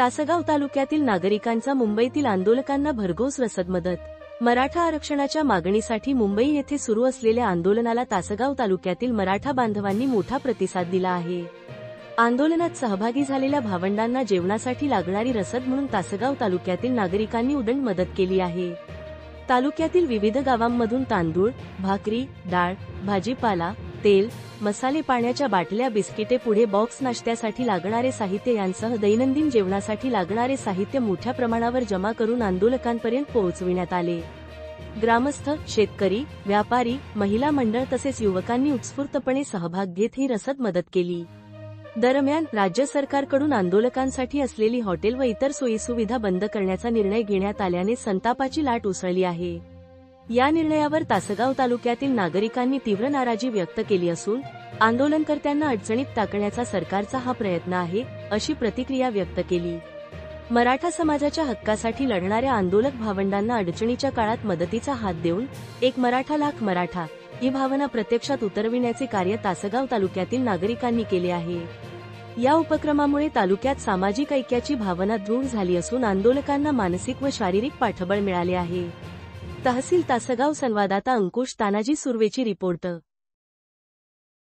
तासगाव तालुक्यातील नागरिकांचा मुंबईतील आंदोलकांना भरघोस रसद मदत. मराठा आरक्षणाच्या मागणीसाठी मुंबई येथे सुरू असलेल्या आंदोलनाला तासगाव तालुक्यातील मराठा बांधवांनी मोठा प्रतिसाद दिला आहे. आंदोलनात सहभागी झालेल्या भावंडांना जेवणासाठी लागणारी रसद म्हणून तासगाव तालुक्यातील नागरिकांनी उदंड मदत केली आहे. तालुक्यातील विविध गावांमधून तांदूळ, भाकरी, डाळ, भाजीपाला, तेल, मसाले, पाण्याच्या बाटल्या, बिस्किटे, पुढे बॉक्स, नाश्त्यासाठी लागणारे साहित्य यांसह दैनंदिन जेवणासाठी लागणारे साहित्य मोठ्या प्रमाणावर जमा करून आंदोलकांपर्यंत पोहोचविण्यात आले. ग्रामस्थ, शेतकरी, व्यापारी, महिला मंडळ तसेच युवकांनी उत्स्फूर्तपणे सहभाग घेत ही रसद मदत केली. दरम्यान राज्य सरकारकडून आंदोलकांसाठी असलेली हॉटेल व इतर सोयीसुविधा बंद करण्याचा निर्णय घेण्यात आल्याने संतापाची लाट उसळली आहे. या निर्णयावर तासगाव तालुक्यातील नागरिकांनी तीव्र नाराजी व्यक्त केली असून आंदोलनकर्त्यांना अडचणीत टाकण्याचा सरकारचा हा प्रयत्न आहे, अशी प्रतिक्रिया व्यक्त केली. मराठा समाजाच्या हक्कासाठी लढणाऱ्या आंदोलक भावंडांना अडचणीच्या काळात मदतीचा हात देऊन एक मराठा लाख मराठा ही भावना प्रत्यक्षात उतरविण्याचे कार्य तासगाव तालुक्यातील नागरिकांनी केले आहे. या उपक्रमामुळे तालुक्यात सामाजिक ऐक्याची भावना दृढ झाली असून आंदोलकांना मानसिक व शारीरिक पाठबळ मिळाले आहे. तहसील तासगाव संवाददाता अंकुश तानाजी सुर्वेची रिपोर्ट.